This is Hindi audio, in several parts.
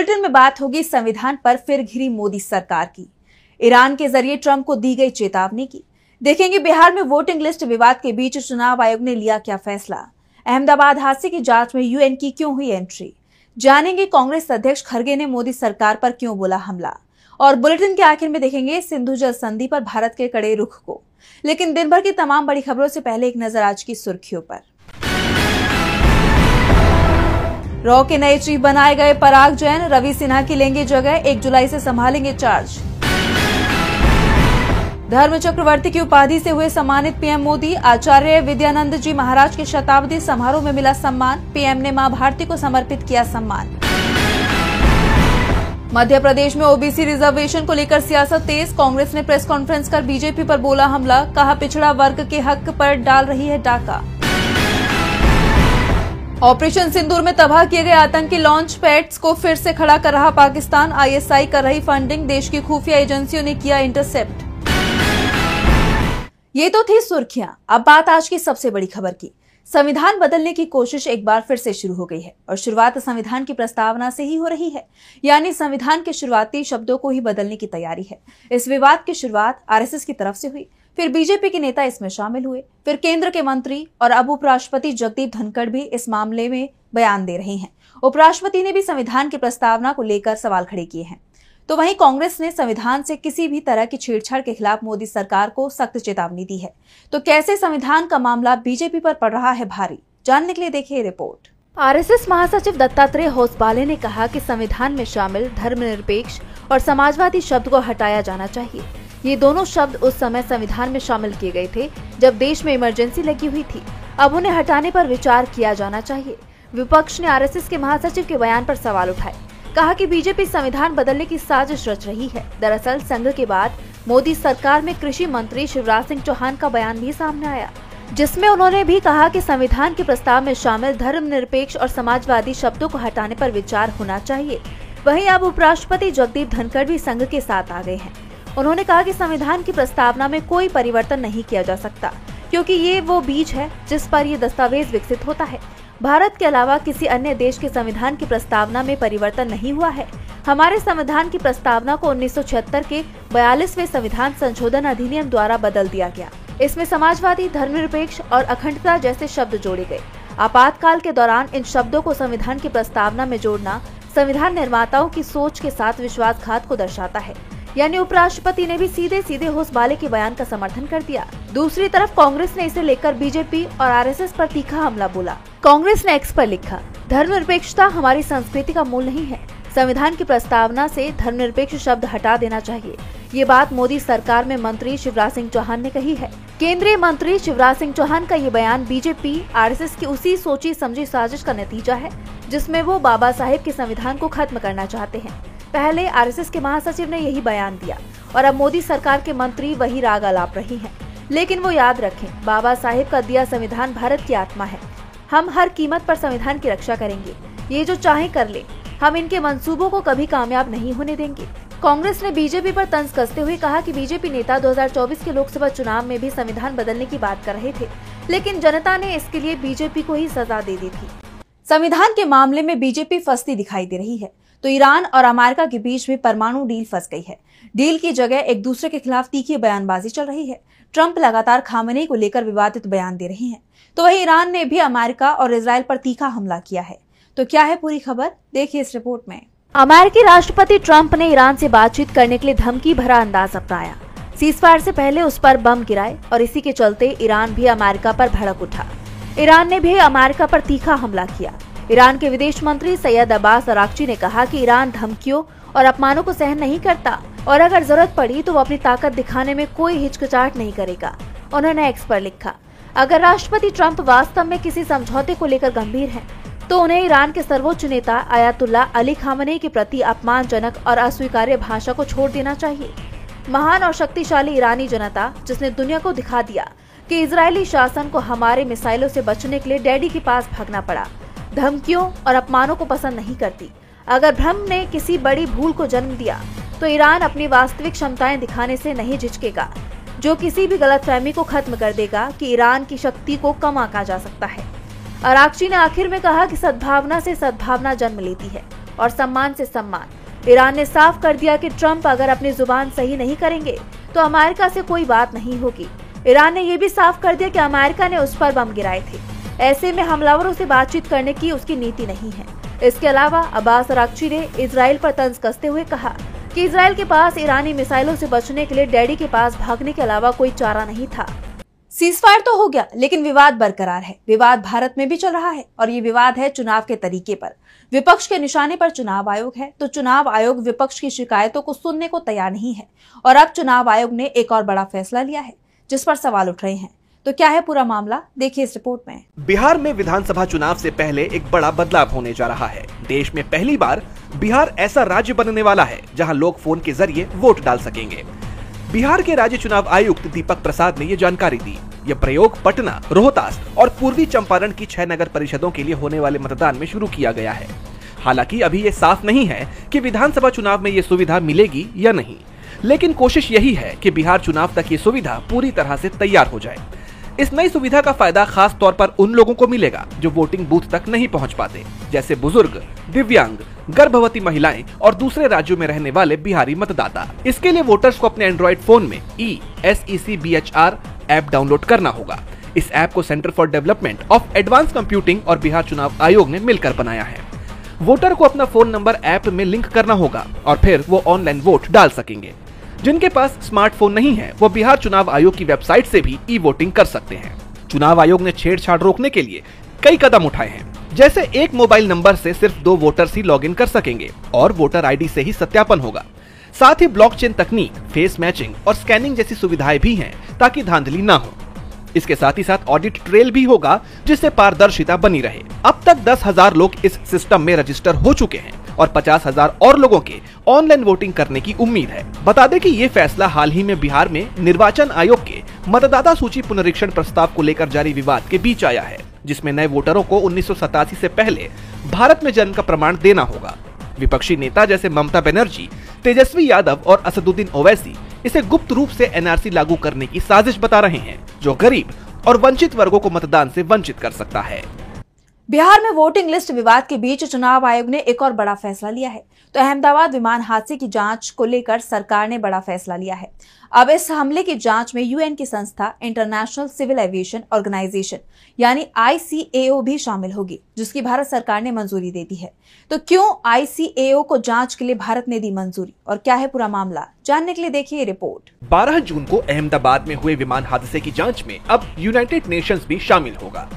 बुलेटिन में बात होगी संविधान पर फिर घिरी मोदी सरकार की, ईरान के जरिए ट्रंप को दी गई चेतावनी की। देखेंगे बिहार में वोटिंग लिस्ट विवाद के बीच चुनाव आयोग ने लिया क्या फैसला। अहमदाबाद हादसे की जांच में यूएन की क्यों हुई एंट्री। जानेंगे कांग्रेस अध्यक्ष खड़गे ने मोदी सरकार पर क्यों बोला हमला। और बुलेटिन के आखिर में देखेंगे सिंधु जल संधि पर भारत के कड़े रुख को। लेकिन दिन भर की तमाम बड़ी खबरों से पहले एक नजर आज की सुर्खियों पर। रॉ के नए चीफ बनाए गए पराग जैन, रवि सिन्हा की लेंगे जगह, 1 जुलाई से संभालेंगे चार्ज। धर्म चक्रवर्ती की उपाधि से हुए सम्मानित पीएम मोदी, आचार्य विद्यानंद जी महाराज के शताब्दी समारोह में मिला सम्मान, पीएम ने मां भारती को समर्पित किया सम्मान। मध्य प्रदेश में ओबीसी रिजर्वेशन को लेकर सियासत तेज, कांग्रेस ने प्रेस कॉन्फ्रेंस कर बीजेपी पर बोला हमला, कहा पिछड़ा वर्ग के हक पर डाल रही है डाका। ऑपरेशन सिंदूर में तबाह किए गए आतंकी लॉन्च पैड्स को फिर से खड़ा कर रहा पाकिस्तान, आईएसआई कर रही फंडिंग, देश की खुफिया एजेंसियों ने किया इंटरसेप्ट। ये तो थी सुर्खियां, अब बात आज की सबसे बड़ी खबर की। संविधान बदलने की कोशिश एक बार फिर से शुरू हो गई है और शुरुआत संविधान की प्रस्तावना से ही हो रही है, यानी संविधान के शुरुआती शब्दों को ही बदलने की तैयारी है। इस विवाद की शुरुआत आरएसएस की तरफ से हुई, फिर बीजेपी के नेता इसमें शामिल हुए, फिर केंद्र के मंत्री और अब उपराष्ट्रपति जगदीप धनखड़ भी इस मामले में बयान दे रहे हैं। उपराष्ट्रपति ने भी संविधान की प्रस्तावना को लेकर सवाल खड़े किए हैं। तो वहीं कांग्रेस ने संविधान से किसी भी तरह की छेड़छाड़ के खिलाफ मोदी सरकार को सख्त चेतावनी दी है। तो कैसे संविधान का मामला बीजेपी पर पड़ रहा है भारी, जानने के लिए देखिए रिपोर्ट। आरएसएस महासचिव दत्तात्रेय होसबाले ने कहा कि संविधान में शामिल धर्मनिरपेक्ष और समाजवादी शब्द को हटाया जाना चाहिए। ये दोनों शब्द उस समय संविधान में शामिल किए गए थे जब देश में इमरजेंसी लगी हुई थी, अब उन्हें हटाने पर विचार किया जाना चाहिए। विपक्ष ने आरएसएस के महासचिव के बयान पर सवाल उठाए, कहा कि बीजेपी संविधान बदलने की साजिश रच रही है। दरअसल संघ के बाद मोदी सरकार में कृषि मंत्री शिवराज सिंह चौहान का बयान भी सामने आया, जिसमें उन्होंने भी कहा कि संविधान के प्रस्ताव में शामिल धर्मनिरपेक्ष और समाजवादी शब्दों को हटाने पर विचार होना चाहिए। वहीं अब उपराष्ट्रपति जगदीप धनखड़ भी संघ के साथ आ गए हैं। उन्होंने कहा कि संविधान की प्रस्तावना में कोई परिवर्तन नहीं किया जा सकता, क्योंकि ये वो बीज है जिस पर ये दस्तावेज विकसित होता है। भारत के अलावा किसी अन्य देश के संविधान की प्रस्तावना में परिवर्तन नहीं हुआ है। हमारे संविधान की प्रस्तावना को 1976 के 42वें संविधान संशोधन अधिनियम द्वारा बदल दिया गया। इसमें समाजवादी, धर्मनिरपेक्ष और अखंडता जैसे शब्द जोड़े गए। आपातकाल के दौरान इन शब्दों को संविधान की प्रस्तावना में जोड़ना संविधान निर्माताओं की सोच के साथ विश्वासघात को दर्शाता है। यानी उपराष्ट्रपति ने भी सीधे सीधे होसबाले के बयान का समर्थन कर दिया। दूसरी तरफ कांग्रेस ने इसे लेकर बीजेपी और आरएसएस पर तीखा हमला बोला। कांग्रेस ने एक्स पर लिखा, धर्मनिरपेक्षता हमारी संस्कृति का मूल नहीं है। संविधान की प्रस्तावना से धर्मनिरपेक्ष शब्द हटा देना चाहिए। ये बात मोदी सरकार में मंत्री शिवराज सिंह चौहान ने कही है। केंद्रीय मंत्री शिवराज सिंह चौहान का ये बयान बीजेपी आरएसएस की उसी सोची समझी साजिश का नतीजा है, जिसमें वो बाबा साहेब के संविधान को खत्म करना चाहते हैं। पहले आरएसएस के महासचिव ने यही बयान दिया और अब मोदी सरकार के मंत्री वही राग आलाप रही हैं। लेकिन वो याद रखें, बाबा साहेब का दिया संविधान भारत की आत्मा है। हम हर कीमत पर संविधान की रक्षा करेंगे। ये जो चाहे कर ले, हम इनके मंसूबों को कभी कामयाब नहीं होने देंगे। कांग्रेस ने बीजेपी पर तंज कसते हुए कहा कि बीजेपी नेता 2024 के लोकसभा चुनाव में भी संविधान बदलने की बात कर रहे थे, लेकिन जनता ने इसके लिए बीजेपी को ही सजा दे दी थी। संविधान के मामले में बीजेपी फंसती दिखाई दे रही है, तो ईरान और अमेरिका के बीच में परमाणु डील फंस गई है। डील की जगह एक दूसरे के खिलाफ तीखी बयानबाजी चल रही है। ट्रंप लगातार खामेनेई को लेकर विवादित बयान दे रहे हैं, तो वहीं ईरान ने भी अमेरिका और इजराइल पर तीखा हमला किया है। तो क्या है पूरी खबर, देखिए इस रिपोर्ट में। अमेरिकी राष्ट्रपति ट्रंप ने ईरान से बातचीत करने के लिए धमकी भरा अंदाज अपनाया। सीजफायर से पहले उस पर बम गिराए और इसी के चलते ईरान भी अमेरिका पर भड़क उठा। ईरान ने भी अमेरिका पर तीखा हमला किया। ईरान के विदेश मंत्री सैयद अब्बास अराक्ची ने कहा कि ईरान धमकियों और अपमानों को सहन नहीं करता और अगर जरूरत पड़ी तो वो अपनी ताकत दिखाने में कोई हिचकिचाहट नहीं करेगा। उन्होंने एक्स पर लिखा, अगर राष्ट्रपति ट्रंप वास्तव में किसी समझौते को लेकर गंभीर हैं, तो उन्हें ईरान के सर्वोच्च नेता अयातुल्ला अली खामेनेई के प्रति अपमानजनक और अस्वीकार्य भाषा को छोड़ देना चाहिए। महान और शक्तिशाली ईरानी जनता, जिसने दुनिया को दिखा दिया कि इजरायली शासन को हमारे मिसाइलों से बचने के लिए डैडी के पास भागना पड़ा, धमकियों और अपमानों को पसंद नहीं करती। अगर भ्रम ने किसी बड़ी भूल को जन्म दिया तो ईरान अपनी वास्तविक क्षमताएं दिखाने से नहीं झिझकेगा, जो किसी भी गलतफहमी को खत्म कर देगा कि ईरान की शक्ति को कम आंका जा सकता है। अराक्ची ने आखिर में कहा कि सद्भावना से सद्भावना जन्म लेती है और सम्मान से सम्मान। ईरान ने साफ कर दिया कि ट्रंप अगर अपनी जुबान सही नहीं करेंगे तो अमेरिका से कोई बात नहीं होगी। ईरान ने यह भी साफ कर दिया कि अमेरिका ने उस पर बम गिराए थे, ऐसे में हमलावरों से बातचीत करने की उसकी नीति नहीं है। इसके अलावा अब्बास अरागची ने इजराइल पर तंज कसते हुए कहा कि इजराइल के पास ईरानी मिसाइलों से बचने के लिए डैडी के पास भागने के अलावा कोई चारा नहीं था। सीजफायर तो हो गया, लेकिन विवाद बरकरार है। विवाद भारत में भी चल रहा है और ये विवाद है चुनाव के तरीके पर। विपक्ष के निशाने पर चुनाव आयोग है, तो चुनाव आयोग विपक्ष की शिकायतों को सुनने को तैयार नहीं है और अब चुनाव आयोग ने एक और बड़ा फैसला लिया है जिस पर सवाल उठ रहे हैं। तो क्या है पूरा मामला, देखिए इस रिपोर्ट में। बिहार में विधानसभा चुनाव से पहले एक बड़ा बदलाव होने जा रहा है। देश में पहली बार बिहार ऐसा राज्य बनने वाला है जहां लोग फोन के जरिए वोट डाल सकेंगे। बिहार के राज्य चुनाव आयुक्त दीपक प्रसाद ने ये जानकारी दी। यह प्रयोग पटना, रोहतास और पूर्वी चंपारण की 6 नगर परिषदों के लिए होने वाले मतदान में शुरू किया गया है। हालांकि अभी ये साफ नहीं है कि विधानसभा चुनाव में ये सुविधा मिलेगी या नहीं, लेकिन कोशिश यही है कि बिहार चुनाव तक ये सुविधा पूरी तरह से तैयार हो जाए। इस नई सुविधा का फायदा खास तौर पर उन लोगों को मिलेगा जो वोटिंग बूथ तक नहीं पहुंच पाते, जैसे बुजुर्ग, दिव्यांग, गर्भवती महिलाएं और दूसरे राज्यों में रहने वाले बिहारी मतदाता। इसके लिए वोटर्स को अपने एंड्रॉइड फोन में ESECBHR ऐप डाउनलोड करना होगा। इस ऐप को centre for development of advance computing और बिहार चुनाव आयोग ने मिलकर बनाया है। वोटर को अपना फोन नंबर ऐप में लिंक करना होगा और फिर वो ऑनलाइन वोट डाल सकेंगे। जिनके पास स्मार्टफोन नहीं है वो बिहार चुनाव आयोग की वेबसाइट से भी ई-वोटिंग कर सकते हैं। चुनाव आयोग ने छेड़छाड़ रोकने के लिए कई कदम उठाए हैं, जैसे एक मोबाइल नंबर से सिर्फ 2 वोटर्स ही लॉगिन कर सकेंगे और वोटर आईडी से ही सत्यापन होगा। साथ ही ब्लॉकचेन तकनीक, फेस मैचिंग और स्कैनिंग जैसी सुविधाएं भी हैं ताकि धांधली ना हो। इसके साथ ही साथ ऑडिट ट्रेल भी होगा जिससे पारदर्शिता बनी रहे। अब तक 10,000 लोग इस सिस्टम में रजिस्टर हो चुके हैं और 50,000 और लोगों के ऑनलाइन वोटिंग करने की उम्मीद है। बता दें कि ये फैसला हाल ही में बिहार में निर्वाचन आयोग के मतदाता सूची पुनरीक्षण प्रस्ताव को लेकर जारी विवाद के बीच आया है, जिसमें नए वोटरों को 1987 से पहले भारत में जन्म का प्रमाण देना होगा। विपक्षी नेता जैसे ममता बनर्जी, तेजस्वी यादव और असदुद्दीन ओवैसी इसे गुप्त रूप से NRC लागू करने की साजिश बता रहे हैं, जो गरीब और वंचित वर्गों को मतदान से वंचित कर सकता है। बिहार में वोटिंग लिस्ट विवाद के बीच चुनाव आयोग ने एक और बड़ा फैसला लिया है। तो अहमदाबाद विमान हादसे की जांच को लेकर सरकार ने बड़ा फैसला लिया है। अब इस हमले की जांच में UN की संस्था इंटरनेशनल सिविल एविएशन ऑर्गेनाइजेशन यानी ICAO भी शामिल होगी, जिसकी भारत सरकार ने मंजूरी दे दी है। तो क्यों ICAO को जांच के लिए भारत ने दी मंजूरी और क्या है पूरा मामला, जानने के लिए देखिए रिपोर्ट। 12 जून को अहमदाबाद में हुए विमान हादसे की जांच में अब यूनाइटेड नेशंस भी शामिल होगा।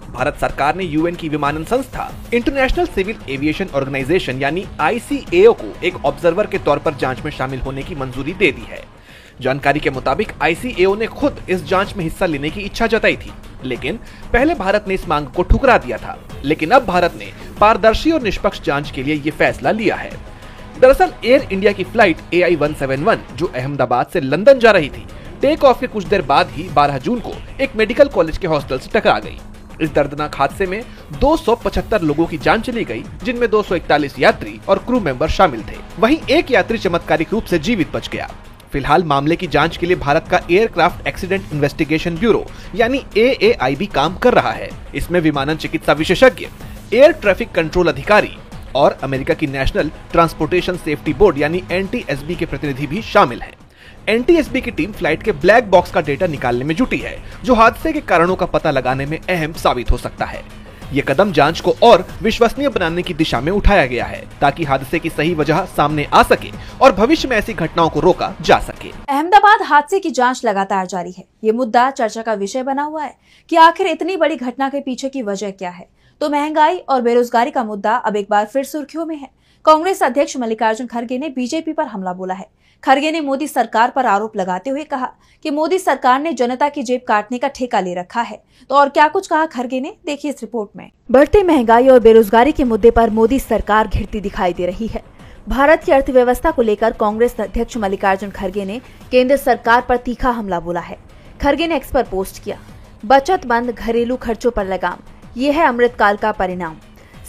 भारत सरकार ने UN की विमानन संस्था इंटरनेशनल सिविल एविएशन ऑर्गेनाइजेशन यानी ICAO को एक ऑब्जर्वर के तौर पर जांच में शामिल होने की मंजूरी दे दी है। जानकारी के मुताबिक ICAO ने खुद इस जांच में हिस्सा लेने की इच्छा जताई थी, लेकिन पहले भारत ने इस मांग को ठुकरा दिया था। लेकिन अब भारत ने पारदर्शी और निष्पक्ष जांच के लिए ये फैसला लिया है। दरअसल एयर इंडिया की फ्लाइट AI-171 जो अहमदाबाद से लंदन जा रही थी, टेक ऑफ के कुछ देर बाद ही 12 जून को एक मेडिकल कॉलेज के हॉस्टल से टकरा गई। इस दर्दनाक हादसे में 275 लोगों की जान चली गई, जिनमें 241 यात्री और क्रू मेंबर शामिल थे। वहीं एक यात्री चमत्कारिक रूप से जीवित बच गया। फिलहाल मामले की जांच के लिए भारत का एयरक्राफ्ट एक्सीडेंट इन्वेस्टिगेशन ब्यूरो यानी AAIB काम कर रहा है। इसमें विमानन चिकित्सा विशेषज्ञ, एयर ट्रैफिक कंट्रोल अधिकारी और अमेरिका की नेशनल ट्रांसपोर्टेशन सेफ्टी बोर्ड यानी NTSB के प्रतिनिधि भी शामिल हैं। NTSB की टीम फ्लाइट के ब्लैक बॉक्स का डेटा निकालने में जुटी है, जो हादसे के कारणों का पता लगाने में अहम साबित हो सकता है। ये कदम जांच को और विश्वसनीय बनाने की दिशा में उठाया गया है, ताकि हादसे की सही वजह सामने आ सके और भविष्य में ऐसी घटनाओं को रोका जा सके। अहमदाबाद हादसे की जांच लगातार जारी है। ये मुद्दा चर्चा का विषय बना हुआ है कि आखिर इतनी बड़ी घटना के पीछे की वजह क्या है। तो महंगाई और बेरोजगारी का मुद्दा अब एक बार फिर सुर्खियों में है। कांग्रेस अध्यक्ष मल्लिकार्जुन खड़गे ने बीजेपी पर हमला बोला है। खड़गे ने मोदी सरकार पर आरोप लगाते हुए कहा कि मोदी सरकार ने जनता की जेब काटने का ठेका ले रखा है। तो और क्या कुछ कहा खड़गे ने, देखिए इस रिपोर्ट में। बढ़ती महंगाई और बेरोजगारी के मुद्दे पर मोदी सरकार घिरती दिखाई दे रही है। भारत की अर्थव्यवस्था को लेकर कांग्रेस अध्यक्ष मल्लिकार्जुन खड़गे ने केंद्र सरकार पर तीखा हमला बोला है। खड़गे ने एक्स पर पोस्ट किया, बचत बंद, घरेलू खर्चों पर लगाम, ये है अमृतकाल का परिणाम।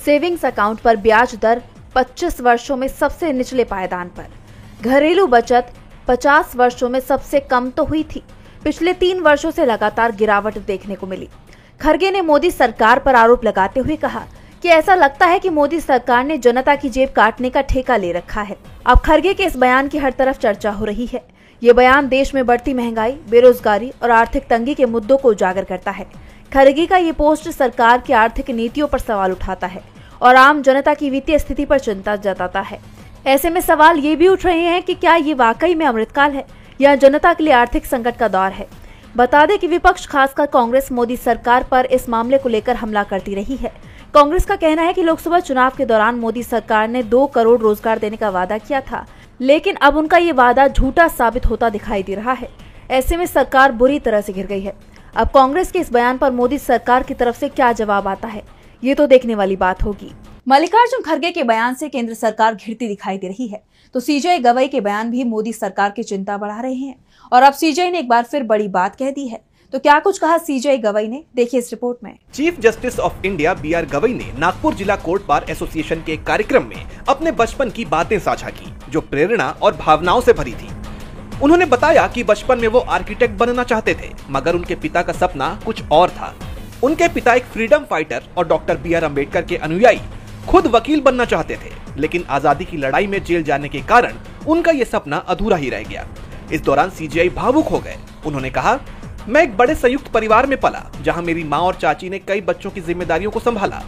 सेविंग्स अकाउंट पर ब्याज दर 25 वर्षों में सबसे निचले पायदान पर। घरेलू बचत 50 वर्षों में सबसे कम तो हुई थी, पिछले 3 वर्षों से लगातार गिरावट देखने को मिली। खड़गे ने मोदी सरकार पर आरोप लगाते हुए कहा कि कि ऐसा लगता है कि मोदी सरकार ने जनता की जेब काटने का ठेका ले रखा है। अब खरगे के इस बयान की हर तरफ चर्चा हो रही है। ये बयान देश में बढ़ती महंगाई, बेरोजगारी और आर्थिक तंगी के मुद्दों को उजागर करता है। खरगे का ये पोस्ट सरकार की आर्थिक नीतियों पर सवाल उठाता है और आम जनता की वित्तीय स्थिति पर चिंता जताता है। ऐसे में सवाल ये भी उठ रहे हैं कि क्या ये वाकई में अमृतकाल है या जनता के लिए आर्थिक संकट का दौर है। बता दें कि विपक्ष खासकर कांग्रेस मोदी सरकार पर इस मामले को लेकर हमला करती रही है। कांग्रेस का कहना है कि लोकसभा चुनाव के दौरान मोदी सरकार ने 2 करोड़ रोजगार देने का वादा किया था, लेकिन अब उनका ये वादा झूठा साबित होता दिखाई दे रहा है। ऐसे में सरकार बुरी तरह से घिर गई है। अब कांग्रेस के इस बयान पर मोदी सरकार की तरफ से क्या जवाब आता है, ये तो देखने वाली बात होगी। मल्लिकार्जुन खड़गे के बयान से केंद्र सरकार घिरती दिखाई दे रही है, तो सीजेआई गवई के बयान भी मोदी सरकार की चिंता बढ़ा रहे हैं और अब सीजेआई ने एक बार फिर बड़ी बात कह दी है। तो क्या कुछ कहा सीजेआई गवई ने, देखिए इस रिपोर्ट में। Chief justice of India BR Gavai ने नागपुर जिला कोर्ट बार एसोसिएशन के एक कार्यक्रम में अपने बचपन की बातें साझा की, जो प्रेरणा और भावनाओं से भरी थी। उन्होंने बताया कि बचपन में वो आर्किटेक्ट बनना चाहते थे, मगर उनके पिता का सपना कुछ और था। उनके पिता एक फ्रीडम फाइटर और डॉक्टर BR अम्बेडकर के अनुयायी खुद वकील बनना चाहते थे, लेकिन आजादी की लड़ाई में जेल जाने के कारण उनका ये सपना अधूरा ही रह गया। इस दौरान सीजेआई भावुक हो गए। उन्होंने कहा, मैं एक बड़े संयुक्त परिवार में पला, जहां मेरी माँ और चाची ने कई बच्चों की जिम्मेदारियों को संभाला।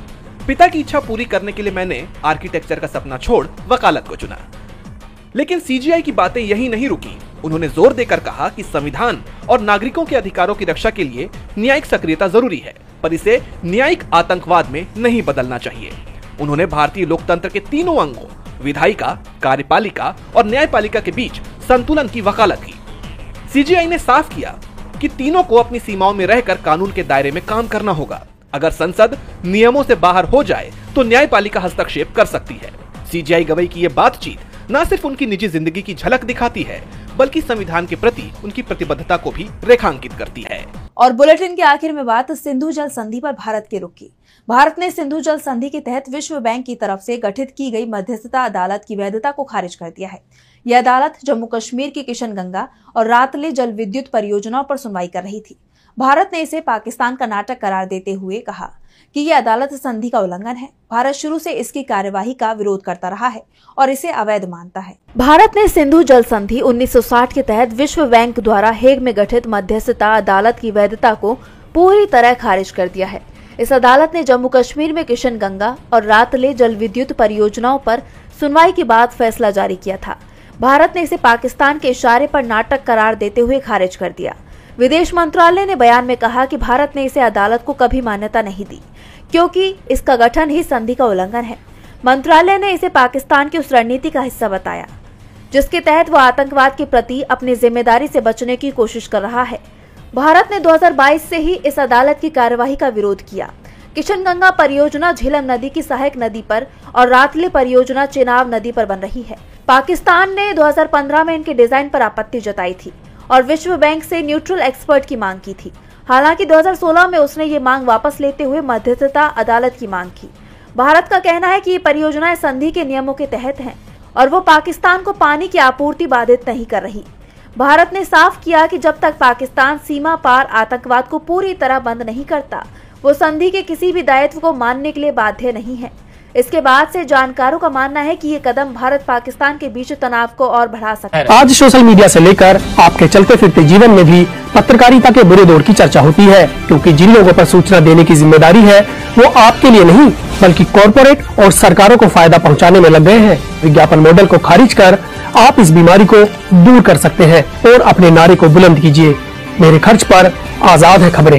पिता की इच्छा पूरी करने के लिए मैंने आर्किटेक्चर का सपना छोड़ वकालत को चुना। लेकिन सीजेआई की बातें यहीं नहीं रुकी। उन्होंने जोर देकर कहा कि संविधान और नागरिकों के अधिकारों की रक्षा के लिए न्यायिक सक्रियता जरूरी है, पर इसे न्यायिक आतंकवाद में नहीं बदलना चाहिए। उन्होंने भारतीय लोकतंत्र के तीनों अंगों विधायिका, कार्यपालिका और न्यायपालिका के बीच संतुलन की वकालत की। सीजेआई ने साफ किया कि तीनों को अपनी सीमाओं में रहकर कानून के दायरे में काम करना होगा। अगर संसद नियमों से बाहर हो जाए तो न्यायपालिका हस्तक्षेप कर सकती है। सीजेआई गवई की यह बातचीत न सिर्फ उनकी निजी जिंदगी की झलक दिखाती है, बल्कि संविधान के प्रति उनकी प्रतिबद्धता को भी रेखांकित करती है। और बुलेटिन के आखिर में बात सिंधु जल संधि पर भारत के रुख की। भारत ने सिंधु जल संधि के तहत विश्व बैंक की तरफ से गठित की गई मध्यस्थता अदालत की वैधता को खारिज कर दिया है। यह अदालत जम्मू कश्मीर की किशनगंगा और रातले जल विद्युत परियोजनाओं पर सुनवाई कर रही थी। भारत ने इसे पाकिस्तान का नाटक करार देते हुए कहा कि यह अदालत संधि का उल्लंघन है। भारत शुरू से इसकी कार्यवाही का विरोध करता रहा है और इसे अवैध मानता है। भारत ने सिंधु जल संधि 1960 के तहत विश्व बैंक द्वारा हेग में गठित मध्यस्थता अदालत की वैधता को पूरी तरह खारिज कर दिया है। इस अदालत ने जम्मू कश्मीर में किशनगंगा और रातले जल विद्युत परियोजनाओं पर सुनवाई के बाद फैसला जारी किया था। भारत ने इसे पाकिस्तान के इशारे पर नाटक करार देते हुए खारिज कर दिया। विदेश मंत्रालय ने बयान में कहा कि भारत ने इसे अदालत को कभी मान्यता नहीं दी, क्योंकि इसका गठन ही संधि का उल्लंघन है। मंत्रालय ने इसे पाकिस्तान की उस रणनीति का हिस्सा बताया जिसके तहत वह आतंकवाद के प्रति अपनी जिम्मेदारी से बचने की कोशिश कर रहा है। भारत ने 2022 से ही इस अदालत की कार्यवाही का विरोध किया। किशनगंगा परियोजना झेलम नदी की सहायक नदी पर और रातले परियोजना चेनाब नदी पर बन रही है। पाकिस्तान ने 2015 में इनके डिजाइन पर आपत्ति जताई थी और विश्व बैंक से न्यूट्रल एक्सपर्ट की मांग की थी। हालांकि 2016 में उसने ये मांग वापस लेते हुए मध्यस्थता अदालत की मांग की। भारत का कहना है कि ये परियोजनाएं संधि के नियमों के तहत हैं और वो पाकिस्तान को पानी की आपूर्ति बाधित नहीं कर रही। भारत ने साफ किया कि जब तक पाकिस्तान सीमा पार आतंकवाद को पूरी तरह बंद नहीं करता, वो संधि के किसी भी दायित्व को मानने के लिए बाध्य नहीं है। इसके बाद से जानकारों का मानना है कि ये कदम भारत पाकिस्तान के बीच तनाव को और बढ़ा सकता है। आज सोशल मीडिया से लेकर आपके चलते फिरते जीवन में भी पत्रकारिता के बुरे दौर की चर्चा होती है, क्योंकि जिन लोगों पर सूचना देने की जिम्मेदारी है वो आपके लिए नहीं बल्कि कॉर्पोरेट और सरकारों को फायदा पहुंचाने में लग गए हैं। विज्ञापन मॉडल को खारिज कर आप इस बीमारी को दूर कर सकते हैं और अपने नारे को बुलंद कीजिए। मेरे खर्च पर आजाद है खबरें।